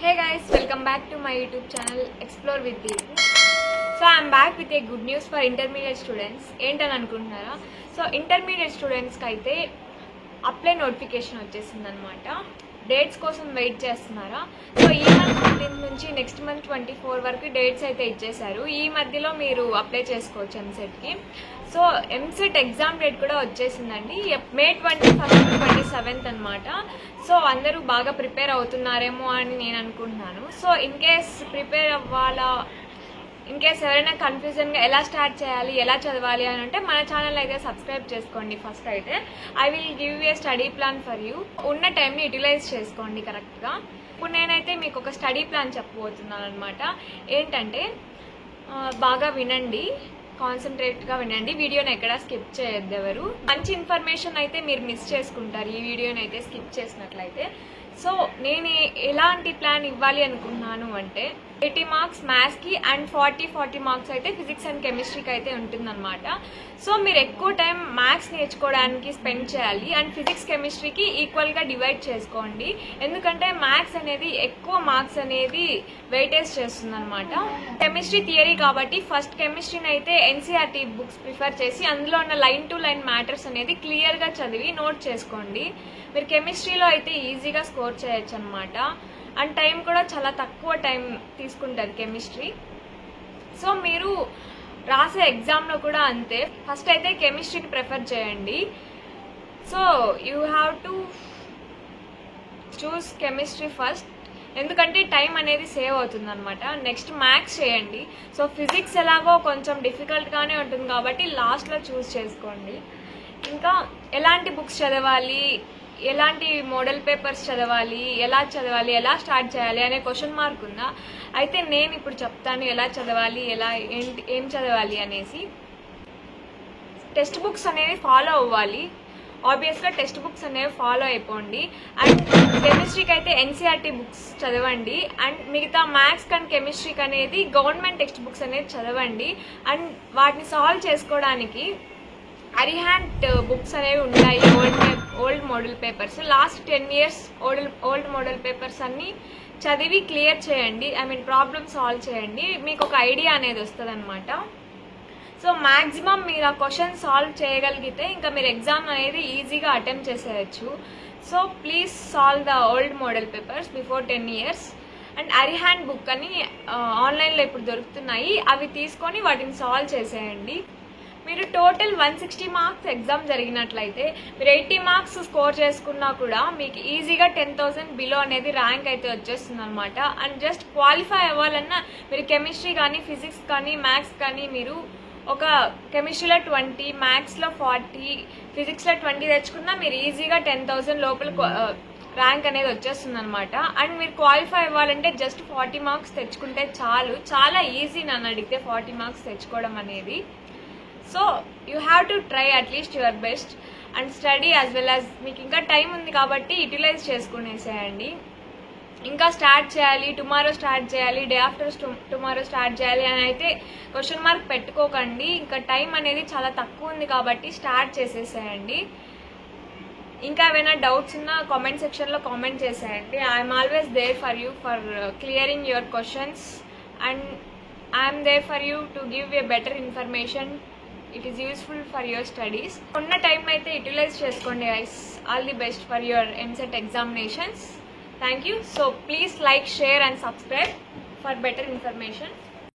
Hey guys, welcome back to my YouTube channel Explore with Deepu. So I am back with a good news for intermediate students. ఏంటని అనుకుంటున్నారా? So intermediate స్టూడెంట్స్కి అయితే apply notification వచ్చేసిందనమాట. Dates కోసం wait చేస్తున్నారా? So ఈ month 15 నుంచి next month 24 వరకు dates అయితే ఇచ్చేశారు. ఈ మధ్యలో మీరు అప్లై చేసుకోవచ్చు ఎంసెట్కి. సో ఎంసెట్ ఎగ్జామ్ డేట్ కూడా వచ్చేసిందండి, మే 21st to 27th అనమాట. సో అందరూ బాగా ప్రిపేర్ అవుతున్నారేమో అని నేను అనుకుంటున్నాను. సో ఇన్ కేస్ ప్రిపేర్ అవ్వాలా, ఇన్ కేస్ ఎవరైనా కన్ఫ్యూజన్గా ఎలా స్టార్ట్ చేయాలి, ఎలా చదవాలి అని అంటే మన ఛానల్ అయితే సబ్స్క్రైబ్ చేసుకోండి. ఫస్ట్ అయితే I will give you A study plan for you. ఉన్న టైంని యూటిలైజ్ చేసుకోండి కరెక్ట్గా. ఇప్పుడు నేనైతే మీకు ఒక స్టడీ ప్లాన్ చెప్పబోతున్నాను అనమాట. ఏంటంటే బాగా వినండి, కాన్సన్ట్రేట్గా వినండి, వీడియోని ఎక్కడా స్కిప్ చేయొద్దు ఎవరు. మంచి ఇన్ఫర్మేషన్ అయితే మీరు మిస్ చేసుకుంటారు ఈ వీడియోని అయితే స్కిప్ చేసినట్లయితే. సో నేను ఎలాంటి ప్లాన్ ఇవ్వాలి అనుకుంటున్నాను అంటే 80 మార్క్స్ మ్యాథ్స్కి అండ్ 40 మార్క్స్ అయితే ఫిజిక్స్ అండ్ కెమిస్ట్రీకి అయితే ఉంటుందన్నమాట. సో మీరు ఎక్కువ టైం మ్యాథ్స్ నేర్చుకోవడానికి స్పెండ్ చేయాలి అండ్ ఫిజిక్స్ కెమిస్ట్రీకి ఈక్వల్గా డివైడ్ చేసుకోండి. ఎందుకంటే మ్యాథ్స్ అనేది ఎక్కువ మార్క్స్ అనేది వెయిటేజ్ చేస్తుంది అనమాట. కెమిస్ట్రీ థియరీ కాబట్టి ఫస్ట్ కెమిస్ట్రీని అయితే ఎన్సీఆర్టీ బుక్స్ ప్రిఫర్ చేసి అందులో ఉన్న లైన్ టు లైన్ మ్యాటర్స్ అనేది క్లియర్గా చదివి నోట్ చేసుకోండి. మీరు కెమిస్ట్రీలో అయితే ఈజీగా స్కోర్ చేయొచ్చు అనమాట. అండ్ టైం కూడా చాలా తక్కువ టైం తీసుకుంటుంది కెమిస్ట్రీ. సో మీరు రాసే ఎగ్జామ్లో కూడా అంతే, ఫస్ట్ అయితే కెమిస్ట్రీకి ప్రిఫర్ చేయండి. So you have to choose chemistry first, ఎందుకంటే టైం అనేది సేవ్ అవుతుంది అనమాట. నెక్స్ట్ మ్యాథ్స్ చేయండి. సో ఫిజిక్స్ ఎలాగో కొంచెం డిఫికల్ట్గానే ఉంటుంది కాబట్టి లాస్ట్లో చూస్ చేసుకోండి. ఇంకా ఎలాంటి బుక్స్ చదవాలి, ఎలాంటి మోడల్ పేపర్స్ చదవాలి, ఎలా స్టార్ట్ చేయాలి అనే క్వశ్చన్ మార్క్ ఉందా? అయితే నేను ఇప్పుడు చెప్తాను ఎలా చదవాలి, ఏం చదవాలి అనేసి. టెక్స్ట్ బుక్స్ అనేవి ఫాలో అవ్వాలి, ఆబ్వియస్గా టెక్స్ట్ బుక్స్ అనేవి ఫాలో అయిపోండి. అండ్ కెమిస్ట్రీకి అయితే ఎన్సీఆర్టీ బుక్స్ చదవండి. అండ్ మిగతా మ్యాథ్స్ అండ్ కెమిస్ట్రీకి అనేది గవర్నమెంట్ టెక్స్ట్ బుక్స్ అనేది చదవండి. అండ్ వాటిని సాల్వ్ చేసుకోవడానికి అరిహాంట్ బుక్స్ అనేవి ఉంటాయి, old model papers. Last 10 years old model papers అన్నీ చదివి క్లియర్ చేయండి, ప్రాబ్లమ్ సాల్వ్ చేయండి. మీకు ఒక ఐడియా అనేది వస్తుంది అనమాట. సో మ్యాక్సిమం మీరు ఆ క్వశ్చన్ సాల్వ్ చేయగలిగితే ఇంకా మీరు ఎగ్జామ్ అనేది ఈజీగా అటెంప్ట్ చేసేయచ్చు. So please solve the old model papers before 10 years. And Arihant book అని ఆన్లైన్లో ఇప్పుడు దొరుకుతున్నాయి, అవి తీసుకొని వాటిని సాల్వ్ చేసేయండి. మీరు టోటల్ 160 మార్క్స్ ఎగ్జామ్ జరిగినట్లయితే మీరు 80 మార్క్స్ స్కోర్ చేసుకున్నా కూడా మీకు ఈజీగా 10,000 బిలో అనేది ర్యాంక్ అయితే వచ్చేస్తుంది అనమాట. అండ్ జస్ట్ క్వాలిఫై అవ్వాలన్నా మీరు కెమిస్ట్రీ కానీ ఫిజిక్స్ కానీ మ్యాథ్స్ కానీ మీరు ఒక కెమిస్ట్రీలో 20, మ్యాథ్స్లో 40, ఫిజిక్స్లో 20 తెచ్చుకున్నా మీరు ఈజీగా 10,000 లోపల ర్యాంక్ అనేది వచ్చేస్తుంది అనమాట. అండ్ మీరు క్వాలిఫై అవ్వాలంటే జస్ట్ 40 మార్క్స్ తెచ్చుకుంటే చాలు. చాలా ఈజీ నన్ను అడిగితే 40 మార్క్స్ తెచ్చుకోవడం అనేది. So you have to try at least your best and study as well as. మీకు ఇంకా టైం ఉంది కాబట్టి యూటిలైజ్ చేసుకునేసేయండి. ఇంకా స్టార్ట్ చేయాలి, టుమారో స్టార్ట్ చేయాలి, డే ఆఫ్టర్ టుమారో స్టార్ట్ చేయాలి అని అయితే క్వశ్చన్ మార్క్ పెట్టుకోకండి. ఇంకా టైం అనేది చాలా తక్కువ ఉంది కాబట్టి స్టార్ట్ చేసేసేయండి. ఇంకా ఏమైనా డౌట్స్ ఉన్నా కామెంట్ సెక్షన్లో కామెంట్ చేసేయండి. I'm always there for you for clearing your questions and I'm there for you to give a better information. It is useful for your studies. ఉన్న టైం అయితే యూటిలైజ్ చేసుకోండి guys. All the best for your MCET examinations. Thank you. So please like, share and subscribe for better information.